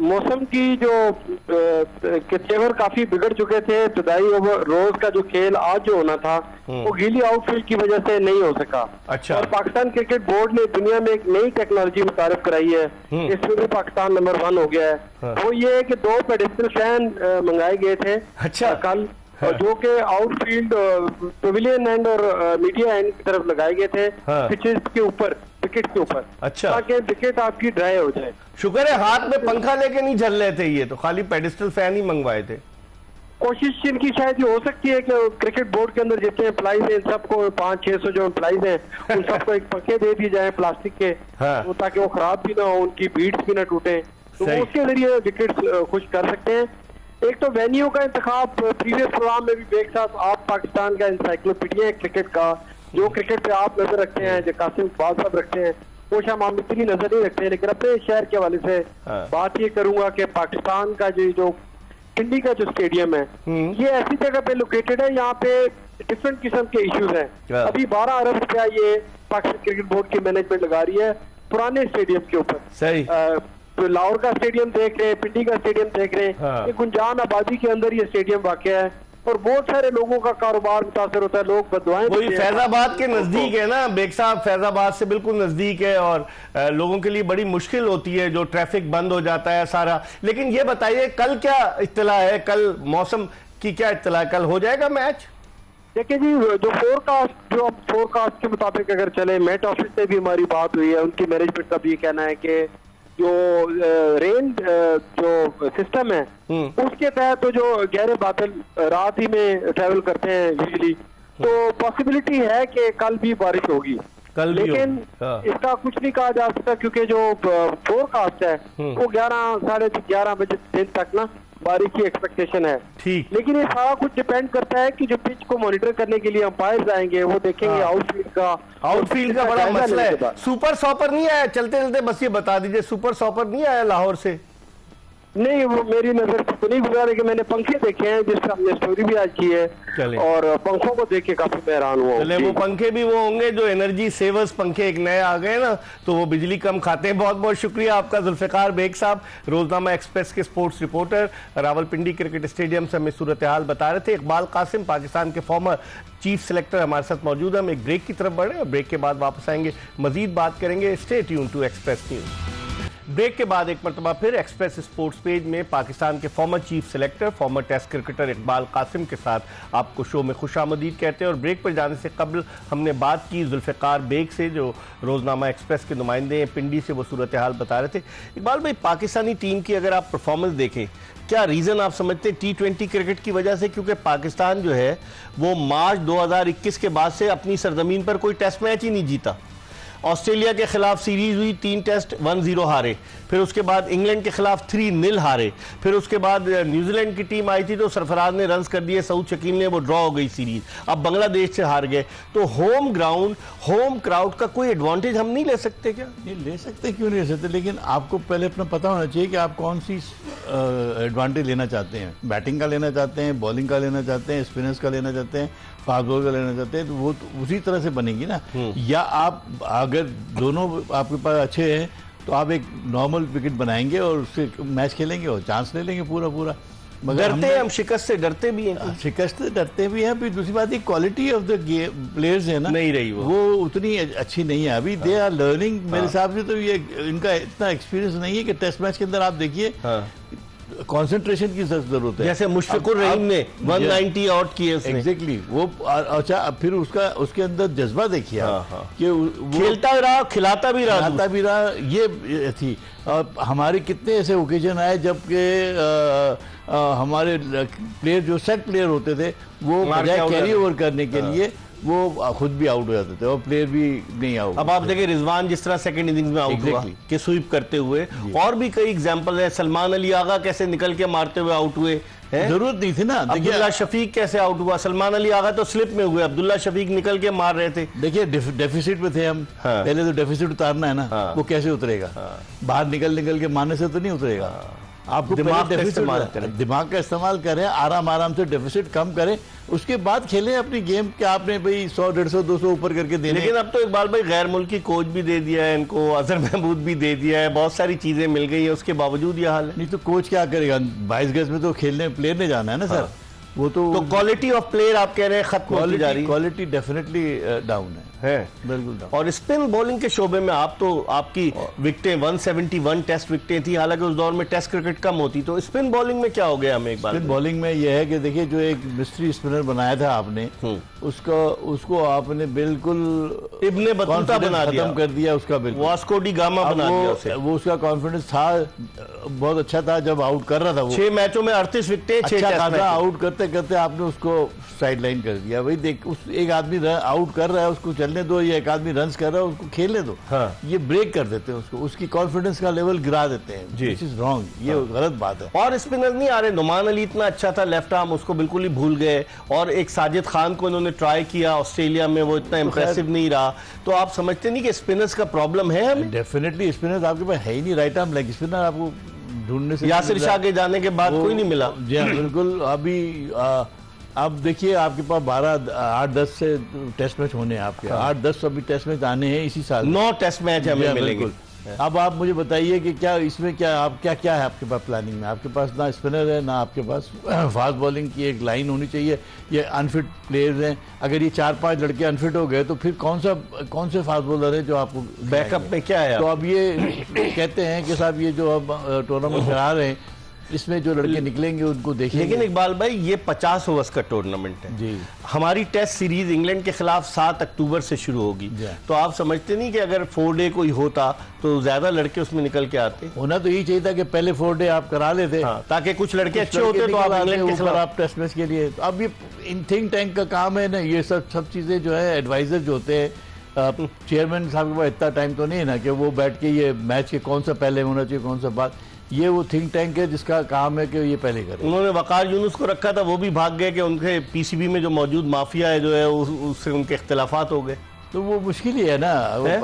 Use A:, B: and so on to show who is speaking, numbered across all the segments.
A: मौसम की जो के तेवर काफी बिगड़ चुके थे। इब्तदाई ओवर रोज का जो खेल आज जो होना था वो गीली आउटफील्ड की वजह से नहीं हो सका।
B: अच्छा।
A: और पाकिस्तान क्रिकेट बोर्ड ने दुनिया में एक नई टेक्नोलॉजी मुतारिफ कराई है, इसमें भी पाकिस्तान नंबर 1 हो गया है। वो ये है कि 2 पेडिस्टल फैन मंगाए गए थे
B: अच्छा
A: कल, जो कि आउटफील्ड पवेलियन एंड और मीडिया एंड की तरफ लगाए गए थे, पिचेस के ऊपर, विकेट के ऊपर।
B: अच्छा।
A: ताकि विकेट आपकी ड्राई हो जाए।
B: शुक्र है हाथ में पंखा लेके नहीं झल रहे थे, ये तो खाली पेडिस्टल फैन ही मंगवाए थे।
A: कोशिश इनकी शायद ये हो सकती है कि क्रिकेट बोर्ड के अंदर जितने एम्प्लॉइज हैं सबको 500-600 जो एम्प्लॉइज हैं उन सबको एक पंखे दे दिए जाए प्लास्टिक के, तो ताकि वो खराब भी ना हो, उनकी बीट्स भी ना टूटे, तो वो उसके जरिए विकेट खुश कर सकते हैं। एक तो वेन्यू का इंतखाब, प्रीवियस प्रोग्राम में भी देख साहब आप पाकिस्तान का इंसाइक्लोपीडिया है क्रिकेट का, जो क्रिकेट पे आप नजर रखते हैं, जो कासिम इकबाल साहब रखते हैं, वो शायद हम इतनी नजर नहीं रखते हैं। लेकिन अपने शहर के हवाले से बात ये करूंगा कि पाकिस्तान का जो पिंडी का जो स्टेडियम है, ये ऐसी जगह पे लोकेटेड है, यहाँ पे डिफरेंट किस्म के इश्यूज हैं। अभी 12 अरब रुपया ये पाकिस्तान क्रिकेट बोर्ड की मैनेजमेंट लगा रही है पुराने स्टेडियम के ऊपर।
B: सही।
A: तो लाहौर का स्टेडियम देख रहे हैं, पिंडी का स्टेडियम देख रहे हैं, ये गुंजान आबादी के अंदर ये स्टेडियम वाक़या है और बहुत सारे लोगों का कारोबार मुतासर होता है, लोग बददुआएं।
B: वही फैजाबाद के नजदीक है ना बेग साहब, फैजाबाद से बिल्कुल नजदीक है और लोगों के लिए बड़ी मुश्किल होती है, जो ट्रैफिक बंद हो जाता है सारा। लेकिन ये बताइए कल क्या इत्तला है, कल मौसम की क्या इत्तला है, कल हो जाएगा मैच?
A: देखिए जी, जो फोरकास्ट के मुताबिक अगर चले, मेट ऑफिस से भी हमारी बात हुई है, उनकी मैनेजमेंट का भी ये कहना है कि जो रेन जो सिस्टम है उसके तहत तो जो गहरे बादल रात ही में ट्रैवल करते हैं यूजुअली, तो पॉसिबिलिटी है कि कल भी बारिश होगी। लेकिन इसका कुछ नहीं कहा जा सकता क्योंकि जो फोरकास्ट है वो 11 साढ़े 11 बजे दिन तक ना बारिश की एक्सपेक्टेशन है।
B: ठीक।
A: लेकिन ये सारा कुछ डिपेंड करता है कि जो पिच को मॉनिटर करने के लिए अंपायर आएंगे, वो देखेंगे
B: आउटफील्ड का बड़ा मसला है। सुपर सॉपर नहीं आया चलते चलते, बस ये बता दीजिए, सुपर सॉपर नहीं आया लाहौर से?
A: नहीं, वो मेरी नजर से तो नहीं गुजरा, लेकिन मैंने पंखे देखे हैं जिस पर हमने स्टोरी भी आज की है और पंखों को देख के काफी हैरान हुआ।
B: चले, वो पंखे भी वो होंगे जो एनर्जी सेवर्स पंखे एक नए आ गए ना, तो वो बिजली कम खाते हैं। बहुत बहुत शुक्रिया आपका जुल्फिकार बेग साहब, रोजनामा एक्सप्रेस के sports reporter, Rawalpindi cricket stadium से हमें सूरत हाल बता रहे थे। इकबाल कासिम पाकिस्तान के फॉर्मर चीफ सेलेक्टर हमारे साथ मौजूद है। हम एक ब्रेक की तरफ बढ़े और ब्रेक के बाद वापस आएंगे, मजीद बात करेंगे। Stay tune to Express News. Break के बाद एक मरतबा फिर एक्सप्रेस स्पोर्ट्स पेज में पाकिस्तान के former chief selector, former test cricketer Iqbal Qasim के साथ आपको शो में खुशामदीद कहते हैं। और ब्रेक पर जाने से कबल हमने बात की जुल्फिकार बेग से, जो रोजनामा एक्सप्रेस के नुमाइंदे हैं पिंडी से, वो सूरत हाल बता रहे थे। इकबाल भाई, पाकिस्तानी टीम की अगर आप परफॉर्मेंस देखें, क्या रीज़न आप समझते हैं T20 क्रिकेट की वजह से? क्योंकि पाकिस्तान जो है वो मार्च 2021 के बाद से अपनी सरजमीन पर कोई टेस्ट मैच ही नहीं जीता। ऑस्ट्रेलिया के खिलाफ सीरीज हुई, 3 टेस्ट 1-0 हारे, फिर उसके बाद इंग्लैंड के खिलाफ 3-0 हारे, फिर उसके बाद न्यूजीलैंड की टीम आई थी तो सरफराज ने रन्स कर दिए, सऊद शकील ने, वो ड्रॉ हो गई सीरीज। अब बांग्लादेश से हार गए, तो होम ग्राउंड, होम क्राउड का कोई एडवांटेज हम नहीं ले सकते क्या?
C: नहीं ले सकते, क्यों नहीं ले सकते, लेकिन आपको पहले अपना पता होना चाहिए कि आप कौन सी एडवांटेज लेना चाहते हैं। बैटिंग का लेना चाहते हैं, बॉलिंग का लेना चाहते हैं, स्पिनर्स का लेना चाहते हैं, फास्ट बॉलर का लेना चाहते हैं, तो वो तो उसी तरह से बनेगी ना। या आप अगर दोनों आपके पास अच्छे हैं तो आप एक नॉर्मल विकेट बनाएंगे और उससे मैच खेलेंगे और चांस ले लेंगे पूरा।
B: मगर डरते हैं हम, शिकस्त से डरते भी हैं।
C: शिकस्त से डरते भी हैं। फिर दूसरी बात, ये क्वालिटी ऑफ द प्लेयर्स है ना, नहीं रही, वो उतनी अच्छी नहीं है अभी। दे आर लर्निंग मेरे हिसाब से। तो ये इनका इतना एक्सपीरियंस नहीं है कि टेस्ट मैच के अंदर आप देखिए कंसंट्रेशन की जरूरत है।
B: जैसे मुश्फिकुर रहीम ने 190 आउट किए उसने।
C: एग्जैक्टली, वो अच्छा, फिर उसके अंदर जज्बा देखिए कि
B: खेलता रहा, खिलाता भी रहा,
C: ये थी। हमारे कितने ऐसे ओकेजन आए जबकि हमारे प्लेयर जो सेट प्लेयर होते थे वो बजाय कैरी ओवर करने के लिए वो खुद भी आउट हो जाते थे और प्लेयर भी नहीं आउट।
B: अब आप देखिए रिजवान जिस तरह सेकंड इनिंग्स में आउट हुआ कि स्वीप करते हुए, और भी कई एग्जांपल है। सलमान अली आगा कैसे निकल के मारते हुए आउट हुए,
C: जरूरत नहीं थी ना।
B: अब्दुल्ला शफीक कैसे आउट हुआ, सलमान अली आगा तो स्लिप में हुए, अब्दुल्ला शफीक निकल के मार रहे थे।
C: देखिए डेफिसिट पे थे हम, पहले तो डेफिसिट उतारना है ना, वो कैसे उतरेगा? बाहर निकल के मारने से तो नहीं उतरेगा। आपको दिमाग का इस्तेमाल करें, आराम से डेफिसिट कम करें, उसके बाद खेलें अपनी गेम के। आपने भाई 100, 150, 200 ऊपर करके देने।
B: लेकिन अब तो इकबाल भाई गैर मुल्की कोच भी दे दिया है इनको, अजहर महमूद भी दे दिया है, बहुत सारी चीजें मिल गई है, उसके बावजूद ये हाल है।
C: नहीं तो कोच क्या करेगा, 22 गज में तो खेलने प्लेयर ने जाना है ना सर। वो तो
B: क्वालिटी ऑफ प्लेयर आप कह रहे हैं खत्म होती जा रही है।
C: क्वालिटी डेफिनेटली डाउन है बिल्कुल डाउन।
B: और स्पिन बॉलिंग के शोबे में आपकी विकेटें 171 टेस्ट विकेटें थी, हालांकि उस दौर में टेस्ट क्रिकेट कम होती, तो स्पिन बॉलिंग में क्या हो गया हमें एक बार?
C: स्पिन बॉलिंग में यह है कि देखिए जो एक मिस्ट्री स्पिनर बनाया था आपने, उसको आपने बिल्कुल
B: इब्ने बतूता बना दिया,
C: खत्म कर दिया उसका, बिल्कुल
B: वास्को डी गामा बना दिया उसे।
C: वो उसका कॉन्फिडेंस था, बहुत अच्छा था जब आउट कर रहा था। वो
B: 6 मैचों में 38 विकेटें, 6 टेस्ट।
C: आउट करते करते आपने उसको साइड लाइन कर दिया। भाई देख, उस एक आदमी आउट कर रहा है, उसको चलने दो, या एक आदमी रन कर रहा है, उसको खेलने दो।
B: हाँ।
C: ये ब्रेक कर देते हैं उसको, उसकी कॉन्फिडेंस का लेवल गिरा देते हैं। दिस इज रॉन्ग, ये गलत बात है।
B: और स्पिनर नहीं आ रहे, नुमान अली इतना अच्छा था लेफ्ट आर्म, उसको बिल्कुल ही भूल गए। और एक साजिद खान को इन्होंने ट्राई किया ऑस्ट्रेलिया में, वो इतना इंप्रेसिव नहीं रहा। तो आप समझते नहीं कि स्पिनर्स का प्रॉब्लम है हमें?
C: डेफिनेटली स्पिनर्स आपके पास है ही नहीं, राइट आर्म लेग स्पिनर आपको ढूंढने से,
B: यासिर शाह के जाने के बाद कोई नहीं मिला।
C: जी बिल्कुल। अभी अब देखिए आपके पास 8-10 से टेस्ट मैच होने हैं आपके। 8-10 अभी टेस्ट मैच आने हैं इसी साल।
B: 9 टेस्ट मैच हमें मिलेंगे।
C: अब आप मुझे बताइए कि क्या इसमें क्या है आपके पास प्लानिंग में? आपके पास ना स्पिनर है, ना आपके पास फास्ट बॉलिंग की एक लाइन होनी चाहिए। ये अनफिट प्लेयर्स हैं। अगर ये 4-5 लड़के अनफिट हो गए तो फिर कौन से फास्ट बॉलर है जो आपको
B: बैकअप में क्या है?
C: तो अब ये कहते हैं कि साहब ये जो अब टूर्नामेंट करा रहे हैं, इसमें जो लड़के निकलेंगे उनको देखेंगे।
B: लेकिन इकबाल भाई ये 50 ओवर्स का टूर्नामेंट है जी। हमारी टेस्ट सीरीज इंग्लैंड के खिलाफ 7 अक्टूबर से शुरू होगी। तो आप समझते नहीं कि अगर 4 डे कोई होता तो ज्यादा लड़के उसमें निकल के आते?
C: होना तो यही चाहिए था कि पहले 4 डे आप करा लेते।
B: ताकि कुछ लड़के अच्छे होते तो आप इंग्लैंड के खिलाफ
C: आप टेस्ट मैच के लिए। अब ये इन थिंक टैंक का काम है ना, ये सब चीजें जो है एडवाइजर जो होते हैं, चेयरमैन साहब के पास इतना टाइम तो नहीं है ना कि वो बैठ के ये मैच के कौन सा पहले होना चाहिए, कौन सा बाद। ये वो थिंक टैंक है जिसका काम है कि ये पहले करे।
B: उन्होंने वकार यूनुस को रखा था, वो भी भाग गए कि उनके पीसीबी में जो मौजूद माफिया है जो है उससे उनके इख्तिलाफात हो गए।
C: तो वो मुश्किल ही है ना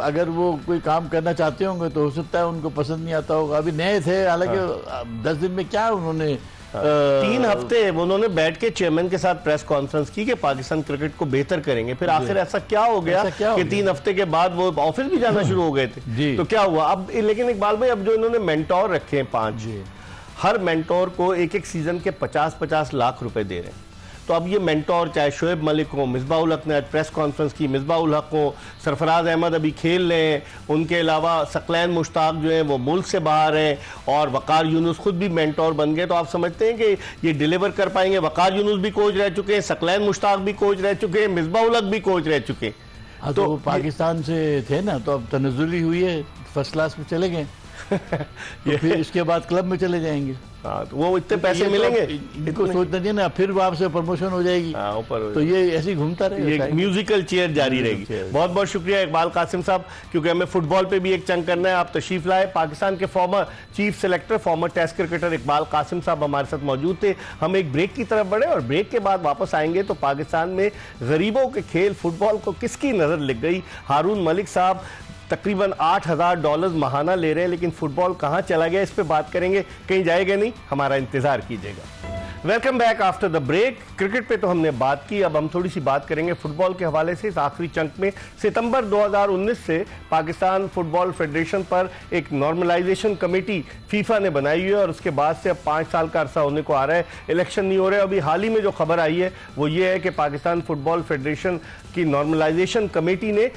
C: अगर वो कोई काम करना चाहते होंगे तो हो सकता है उनको पसंद नहीं आता होगा। अभी नए थे, हालांकि 10 दिन में क्या उन्होंने
B: 3 हफ्ते उन्होंने बैठ के चेयरमैन के साथ प्रेस कॉन्फ्रेंस की कि पाकिस्तान क्रिकेट को बेहतर करेंगे। फिर आखिर ऐसा क्या हो गया कि 3 हफ्ते के बाद वो ऑफिस भी जाना शुरू हो गए थे। तो क्या हुआ अब? लेकिन इकबाल भाई अब जो इन्होंने मेंटोर रखे हैं 5, हर मेंटोर को एक सीजन के 50-50 लाख रुपए दे रहे हैं। तो अब ये मेंटोर चाहे शोएब मलिक हो, मिसबाउल हक ने आज प्रेस कॉन्फ्रेंस की, मिसबाउल हक हो, सरफराज अहमद अभी खेल रहे हैं, उनके अलावा सकलैन मुश्ताक जो है वो मुल्क से बाहर हैं, और वकार यूनुस खुद भी मेंटोर बन गए। तो आप समझते हैं कि ये डिलीवर कर पाएंगे? वकार यूनुस भी कोच रह चुके हैं, सकलैन मुश्ताक भी कोच रह चुके हैं, मिसबाउल हक भी कोच रह चुके हैं।
C: तो पाकिस्तान से थे ना, तो अब तनज़ुली हुई है, फर्स्ट क्लास में चले गए। तो फिर इसके बाद क्लब में चले जाएंगे।
B: हाँ, तो वो इतने पैसे मिलेंगे,
C: इनको सोचना चाहिए ना, फिर वहां से प्रमोशन हो जाएगी।
B: ऊपर
C: तो ये ऐसे ही घूमता रहेगा,
B: ये म्यूजिकल चेयर जारी रहेगी। बहुत बहुत शुक्रिया इकबाल कासिम साहब, क्योंकि हमें फुटबॉल पे भी एक चंक करना है, आप तशरीफ लाए। पाकिस्तान के former chief selector, former test cricketer Iqbal Qasim साहब हमारे साथ मौजूद थे। हम एक ब्रेक की तरफ बढ़े और ब्रेक के बाद वापस आएंगे तो पाकिस्तान में गरीबों के खेल फुटबॉल को किसकी नजर लग गई? हारून मलिक साहब तकरीबन $8,000 महाना ले रहे हैं, लेकिन फुटबॉल कहां चला गया, इस पे बात करेंगे। कहीं जाएगा नहीं, हमारा इंतजार कीजिएगा। Welcome back after the break. Cricket पे तो हमने बात की, अब हम थोड़ी सी बात करेंगे फुटबॉल के हवाले से। इस आखिरी चंक में सितंबर 2019 से पाकिस्तान फुटबॉल फेडरेशन पर एक नॉर्मलाइजेशन कमेटी फीफा ने बनाई हुई है, और उसके बाद से अब 5 साल का अरसा होने को आ रहा है, इलेक्शन नहीं हो रहे। अभी हाल ही में जो खबर आई है वो ये है कि पाकिस्तान फुटबॉल फेडरेशन की नॉर्मलाइजेशन कमेटी ने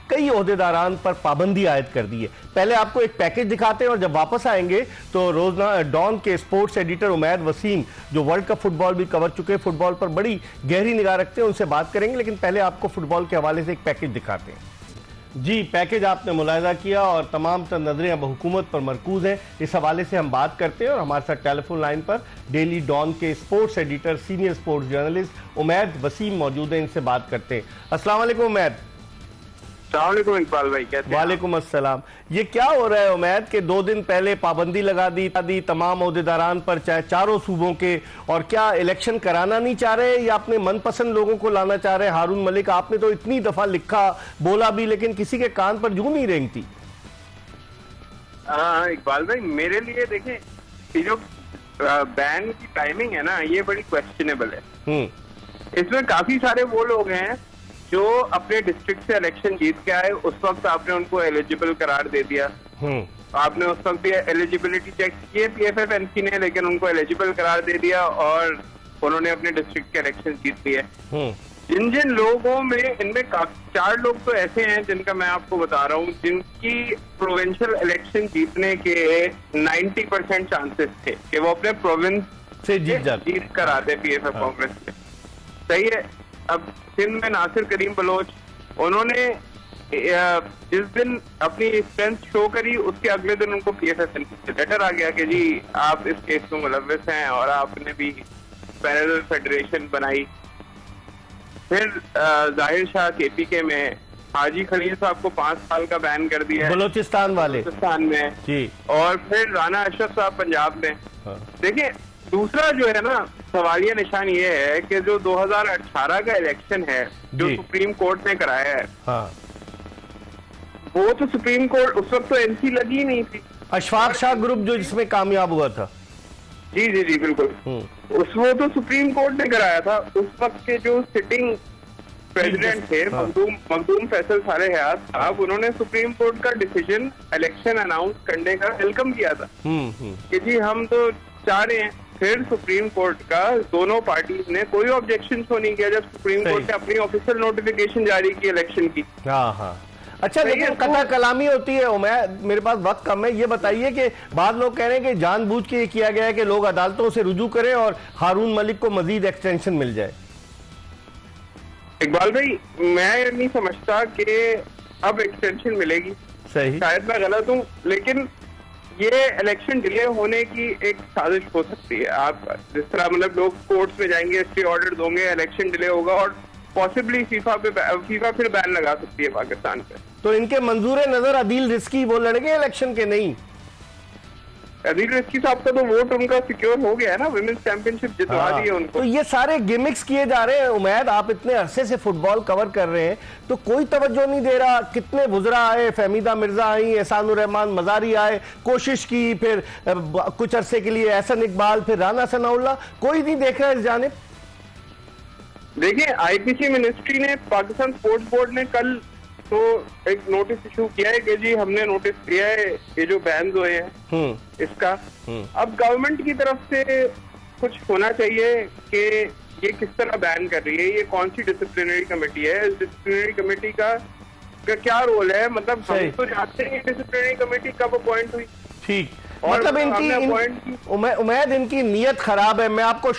B: कई ओहदेदारान पर पाबंदी आयद कर दी है। पहले आपको एक पैकेज दिखाते हैं और जब वापस आएंगे तो रोजना डॉन के स्पोर्ट्स एडिटर उमैद वसीम, जो वर्ल्ड कप फुटबॉल भी कवर चुके हैं, फुटबॉल पर बड़ी गहरी निगाह रखते हैं, उनसे बात करेंगे। लेकिन पहले आपको फुटबॉल के हवाले से एक पैकेज दिखाते हैं। जी, पैकेज आपने मुलाहिजा किया और तमाम तर नजरें अब हुकूमत पर मरकूज हैं। इस हवाले से हम बात करते हैं और हमारे साथ टेलीफोन लाइन पर डेली डॉन के sports editor, senior sports journalist Umaid Waseem मौजूद हैं। इनसे बात करते हैं। अस्सलाम वालेकुम उमैद।
A: अस्सलाम इकबाल भाई, कैसे हैं?
B: वालेकुम अस्सलाम। ये क्या हो रहा है उमैद के 2 दिन पहले पाबंदी लगा दी तमाम ओहदेदारान पर, चाहे चारों सूबों के, और क्या इलेक्शन कराना नहीं चाह रहे या अपने मनपसंद लोगों को लाना चाह रहे हैं? हारून मलिक, आपने तो इतनी दफा लिखा, बोला भी, लेकिन किसी के कान पर जूं नहीं रेंगती।
A: हाँ इकबाल भाई, मेरे लिए देखें,
D: ये जो बैन की टाइमिंग है ना, ये बड़ी क्वेश्चनेबल है। इसमें काफी सारे वो लोग हैं जो अपने डिस्ट्रिक्ट से इलेक्शन जीत के आए, उस वक्त आपने उनको एलिजिबल करार दे दिया। आपने उस वक्त भी एलिजिबिलिटी चेक किए PFF-NC ने, लेकिन उनको एलिजिबल करार दे दिया और उन्होंने अपने डिस्ट्रिक्ट के इलेक्शन जीत लिए। जिन जिन लोगों में, इनमें 4 लोग तो ऐसे हैं जिनका मैं आपको बता रहा हूँ, जिनकी प्रोविंशियल इलेक्शन जीतने के 90% चांसेस थे कि वो अपने प्रोविंस से जीत कर आते PFF कांग्रेस में। सही है। अब सिंध में नासिर करीम बलोच, उन्होंने जिस दिन अपनी स्ट्रेंथ शो करी, उसके अगले दिन उनको PFF-NC से लेटर आ गया कि जी आप इस केस में मुलव्विस हैं और आपने भी पैरेलल फेडरेशन बनाई। फिर जाहिर शाह KPK में हाजी खलील साहब को 5 साल का बैन कर दिया
B: बलोचिस्तान
D: में जी। और फिर राना अशरफ साहब पंजाब में। देखिए, दूसरा जो है ना सवालिया निशान ये है कि जो 2018 का इलेक्शन है जो सुप्रीम कोर्ट ने कराया है, वो तो सुप्रीम कोर्ट उस वक्त तो NC लगी ही नहीं थी।
B: अशफाक शाह ग्रुप जो जिसमें कामयाब हुआ था।
D: जी जी जी बिल्कुल। वो तो सुप्रीम कोर्ट ने कराया था। उस वक्त के जो सिटिंग प्रेसिडेंट थे मखदूम फैसल सारे हयात साहब, उन्होंने सुप्रीम कोर्ट का डिसीजन इलेक्शन अनाउंस करने का वेलकम किया था कि जी हम तो चाह रहे हैं। फिर सुप्रीम कोर्ट का दोनों पार्टीज ने कोई ऑब्जेक्शन तो नहीं किया जब सुप्रीम कोर्ट ने अपनी ऑफिशियल नोटिफिकेशन जारी की इलेक्शन की।
B: अच्छा, लेकिन कथा कलामी होती है। मेरे पास वक्त कम है, ये बताइए कि बाद लोग कह रहे हैं कि जानबूझ के ये किया गया है कि लोग अदालतों से रुजू करें और हारून मलिक को मजीद एक्सटेंशन मिल जाए।
D: इकबाल भाई, मैं नहीं समझता कि अब एक्सटेंशन मिलेगी।
B: सही,
D: शायद मैं गलत हूँ, लेकिन ये इलेक्शन डिले होने की एक साजिश हो सकती है। आप जिस तरह मतलब लोग कोर्ट्स में जाएंगे, स्टे ऑर्डर दोगे, इलेक्शन डिले होगा और पॉसिबली फीफा फिर बैन लगा सकती है पाकिस्तान पे।
B: तो इनके मंजूर नजर अदील रिस्की वो लड़ेंगे इलेक्शन के? नहीं,
D: अदील रिस्की साहब का तो वोट उनका सिक्योर हो गया है ना, विमेंस चैंपियनशिप जितवा दी है उनको।
B: तो ये सारे गिमिक्स किए जा रहे हैं। उमैद, आप इतने अरसे से फुटबॉल कवर कर रहे हैं तो कोई तवज्जो नहीं दे रहा। कितने वुज़रा आए, फहमीदा मिर्जा आई, एहसानुर रहमान मजारी आए, कोशिश की, फिर कुछ अरसे के लिए एहसन इकबाल, फिर राना सनाउल्लाह, कोई नहीं देख रहा इस जानिब।
D: देखिए, IPC मिनिस्ट्री ने, पाकिस्तान स्पोर्ट्स बोर्ड ने कल तो एक नोटिस इशू किया है कि जी हमने नोटिस दिया है ये जो बैन हुए हैं इसका। अब गवर्नमेंट की तरफ से कुछ होना चाहिए कि ये किस तरह बैन कर रही है, ये कौन सी डिसिप्लिनरी कमेटी है, इस डिसिप्लिनरी कमेटी का क्या रोल है। मतलब हम तो जानते हैं डिसिप्लिनरी कमेटी कब अपॉइंट हुई।
B: ठीक, मतलब उम्मीद इनकी नीयत खराब है। मैं आपको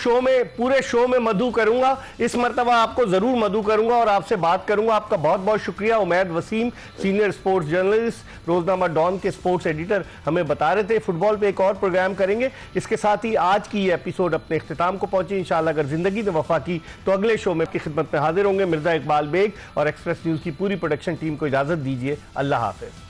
B: पूरे शो में मधु करूंगा, इस मर्तबा आपको जरूर मधु करूंगा और आपसे बात करूंगा। आपका बहुत बहुत शुक्रिया। Umaid Waseem, senior sports journalist, रोजनामा डॉन के स्पोर्ट्स एडिटर, हमें बता रहे थे फुटबॉल पे एक और प्रोग्राम करेंगे। इसके साथ ही आज की ये एपिसोड अपने इख्तिताम को पहुंची। इंशाल्लाह अगर जिंदगी ने वफा की तो अगले शो में आपकी खिदमत में हाजिर होंगे। मिर्जा इकबाल बेग और एक्सप्रेस न्यूज की पूरी प्रोडक्शन टीम को इजाजत दीजिए। अल्लाह हाफिज।